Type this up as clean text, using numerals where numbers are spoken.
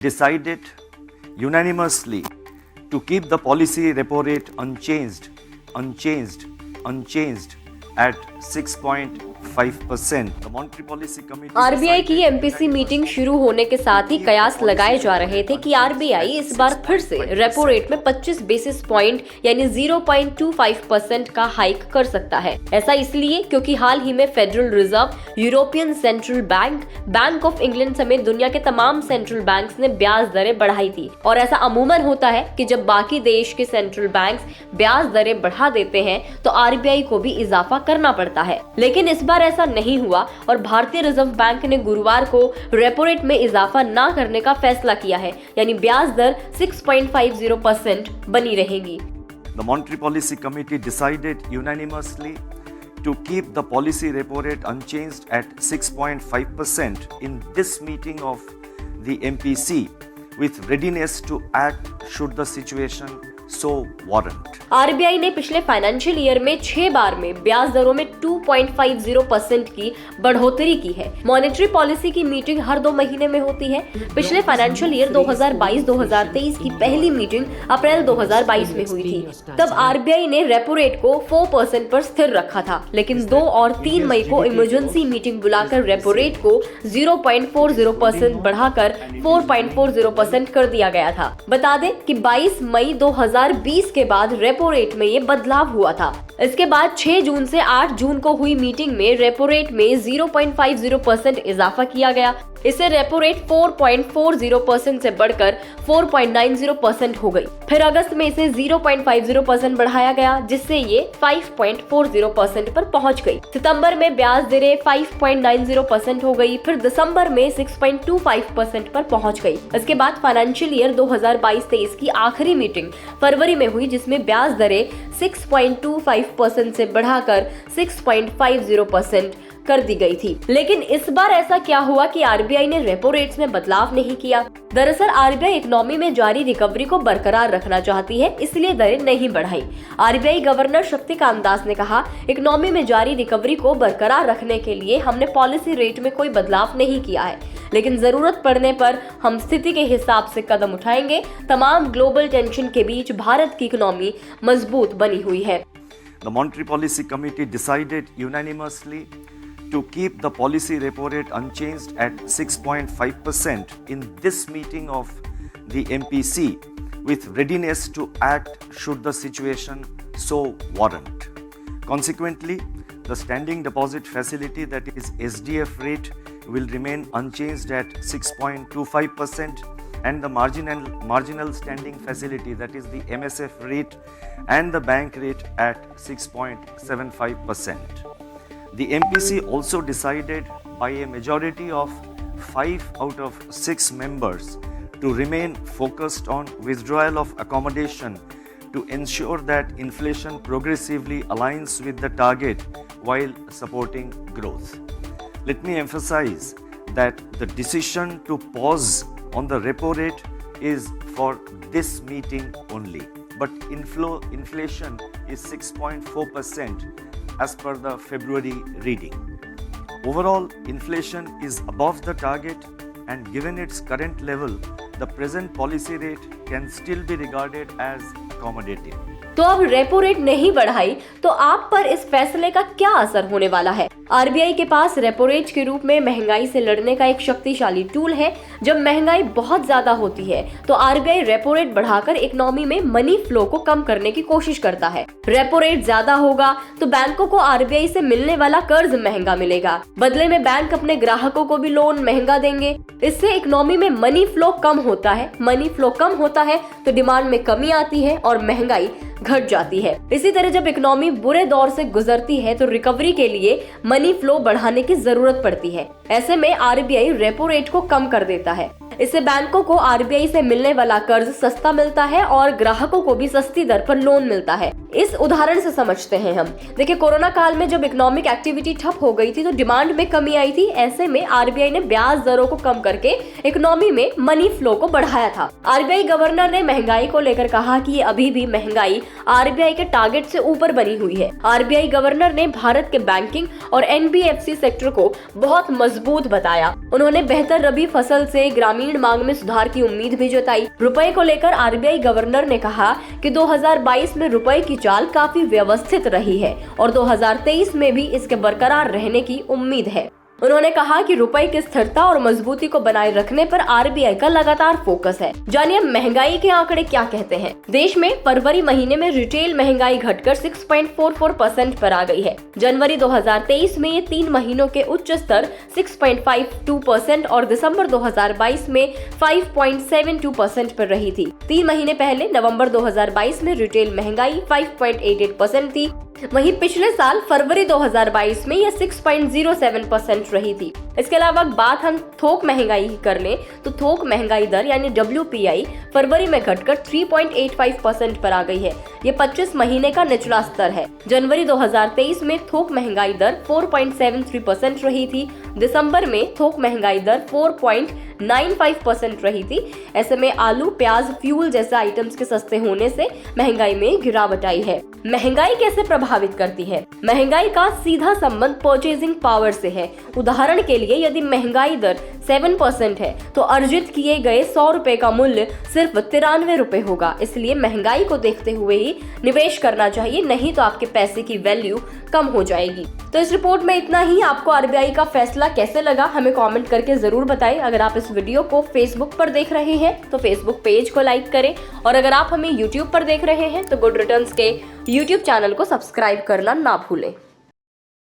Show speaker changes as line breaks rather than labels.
decided unanimously to keep the policy repo rate unchanged at 6.5%. The Monetary Policy Committee
RBI की MPC meeting शुरू होने के साथ ही कयास लगाए जा रहे थे कि आरबीआई इस बार फिर से रेपो रेट में 25 बेसिस पॉइंट यानी 0.25% का हाइक कर सकता है। ऐसा इसलिए क्योंकि हाल ही में federal reserve, European central bank, bank of England समेत दुनिया के तमाम सेंट्रल बैंक्स ने ब्याज दरें बढ़ाई थी। और ऐसा अमूमन होता है कि जब बाकी देश के सेंट्रल बैंक्स ब्याज दरें बढ़ा देते हैं तो आरबीआई को भी इजाफा करना पड़ता है, लेकिन इस बार ऐसा नहीं हुआ और भारतीय रिजर्व बैंक ने गुरुवार को रेपो रेट में इजाफा न करने का फैसला किया है, यानी ब्याज दर 6.50% बनी रहेगी।
The Monetary Policy Committee decided unanimously to keep the policy repo rate unchanged at 6.5% in this meeting of the MPC, with readiness to act should the situation so warrant.
RBI ने पिछले फाइनेंशियल ईयर में 6 बार में ब्याज दरों में 2.50% की बढ़ोतरी की है। मॉनेटरी पॉलिसी की मीटिंग हर 2 महीने में होती है। पिछले फाइनेंशियल ईयर 2022-2023 की पहली मीटिंग अप्रैल 2022 में हुई थी। तब आरबीआई ने रेपो रेट को 4% पर स्थिर रखा था, लेकिन 2 और 3 मई को इमरजेंसी मीटिंग बुलाकर रेपो रेट को 0.40% बढ़ाकर 4.40% कर दिया गया था। बता दें कि 22 मई 2020 के बाद रेपो रेट में ये बदलाव हुआ था। इसके बाद 6 जून से 8 जून को हुई मीटिंग में रेपो रेट में 0.50% इजाफा किया गया। इससे रेपो रेट 4.40% से बढ़कर 4.90% हो गई। फिर अगस्त में इसे 0.50% बढ़ाया गया, जिससे ये 5.40% पर पहुंच गई। सितंबर में ब्याज दरें 5.90% हो गई। फिर दिसंबर में 6.25% पर पहुंच गई। इसके बाद फाइनेंशियल ईयर 2022-23 की आखिरी मीटिंग फरवरी में हुई, जिसमें ब्याज दरें 6.25% से बढ़ाकर 6.50% कर दी गई थी। लेकिन इस बार ऐसा क्या हुआ कि आरबीआई ने रेपो रेट्स में बदलाव नहीं किया? दरअसल आरबीआई इकोनॉमी में जारी रिकवरी को बरकरार रखना चाहती है, इसलिए दरें नहीं बढ़ाई। आरबीआई गवर्नर शक्तिकांत दास ने कहा, इकोनॉमी में जारी रिकवरी को बरकरार रखने के लिए हमने पॉलिसी रेट में कोई बदलाव नहीं किया है, लेकिन जरूरत पड़ने पर हम स्थिति के हिसाब से कदम उठाएंगे। तमाम ग्लोबल टेंशन के बीच भारत की इकोनॉमी मजबूत बनी हुई है।
The Monetary Policy Committee decided unanimously to keep the policy repo rate unchanged at 6.5% in this meeting of the MPC, with readiness to act should the situation so warrant. Consequently, the standing deposit facility, that is SDF rate, will remain unchanged at 6.25%, and the marginal standing facility, that is the MSF rate, and the bank rate at 6.75%. The MPC also decided by a majority of 5 out of 6 members to remain focused on withdrawal of accommodation to ensure that inflation progressively aligns with the target while supporting growth. Let me emphasize that the decision to pause on the repo rate is for this meeting only, but inflation is 6.4% as per the February reading. Overall, inflation is above the target, and given its current level, the present policy rate can still be regarded as accommodative.
तो अब repo rate नहीं बढ़ाई तो आप पर इस फैसले का क्या असर होने वाला है? आरबीआई के पास रेपो रेट के रूप में महंगाई से लड़ने का एक शक्तिशाली टूल है। जब महंगाई बहुत ज्यादा होती है तो आरबीआई रेपो रेट बढ़ाकर इकोनॉमी में मनी फ्लो को कम करने की कोशिश करता है। रेपो रेट ज्यादा होगा तो बैंकों को आरबीआई से मिलने वाला कर्ज महंगा मिलेगा। बदले में बैंक अपने ग्राहकों को भी लोन महंगा देंगे। इससे इकोनॉमी में मनी फ्लो कम होता है। मनी फ्लो कम होता है तो डिमांड में कमी आती है और महंगाई घट जाती है। इसी तरह जब इकोनॉमी बुरे दौर से गुजरती है तो रिकवरी के लिए मनी फ्लो बढ़ाने की जरूरत पड़ती है। ऐसे में आरबीआई रेपो रेट को कम कर देता है। इससे बैंकों को आरबीआई से मिलने वाला कर्ज सस्ता मिलता है और ग्राहकों को भी सस्ती दर पर लोन मिलता है। इस उदाहरण से समझते हैं हम। देखिए, कोरोना काल में जब इकोनॉमिक एक्टिविटी ठप हो गई थी तो डिमांड में कमी आई थी। ऐसे में आरबीआई ने ब्याज दरों को कम करके इकोनॉमी में मनी फ्लो को बढ़ाया था। आरबीआई गवर्नर ने महंगाई को लेकर कहा कि ये अभी भी महंगाई आरबीआई के टारगेट से ऊपर बनी हुई है। आरबीआई गवर्नर ने भारत के बैंकिंग और एनबीएफसी सेक्टर को बहुत मजबूत बताया। उन्होंने बेहतर रबी फसल से ग्रामीण मांग में सुधार की उम्मीद भी जताई। रुपए को लेकर आरबीआई गवर्नर ने कहा कि 2022 में रुपए की चाल काफी व्यवस्थित रही है और 2023 में भी इसके बरकरार रहने की उम्मीद है। उन्होंने कहा कि रुपए की स्थिरता और मजबूती को बनाए रखने पर आरबीआई का लगातार फोकस है। जानिए महंगाई के आंकड़े क्या कहते हैं। देश में फरवरी महीने में रिटेल महंगाई घटकर 6.44% पर आ गई है। जनवरी 2023 में ये 3 महीनों के उच्च स्तर 6.52% और दिसंबर 2022 में 5.72% पर रही थी। 3 महीने पहले नवंबर 2022 में रिटेल महंगाई 5.88% थी। वहीं पिछले साल फरवरी 2022 में यह 6.07% रही थी। इसके अलावा बात हम थोक महंगाई की कर लें तो थोक महंगाई दर यानी WPI फरवरी में घटकर 3.85% पर आ गई है। ये 25 महीने का निचला स्तर है। जनवरी 2023 में थोक महंगाई दर 4.73% रही थी। दिसंबर में थोक महंगाई दर 4.95% रही थी। ऐसे में आलू, प्याज, फ्यूल जैसे आइटम्स के सस्ते होने से महंगाई में गिरावट आई है। महंगाई कैसे प्रभावित करती है? महंगाई का सीधा संबंध परचेजिंग पावर से है। उदाहरण के लिए यदि महंगाई दर 7% है तो अर्जित किए गए 100 रुपए का मूल्य सिर्फ 93 रुपए होगा। इसलिए महंगाई को देखते हुए ही निवेश करना चाहिए, नहीं तो आपके पैसे की वैल्यू कम हो जाएगी। तो इस रिपोर्ट में इतना ही। आपको आरबीआई का फैसला कैसे लगा हमें कमेंट करके जरूर बताएं। अगर आप इस वीडियो को फेसबुक पर देख रहे हैं तो फेसबुक पेज को लाइक करें और अगर आप हमें यूट्यूब पर देख रहे हैं तो गुड रिटर्न्स के यूट्यूब चैनल को सब्सक्राइब करना ना भूलें।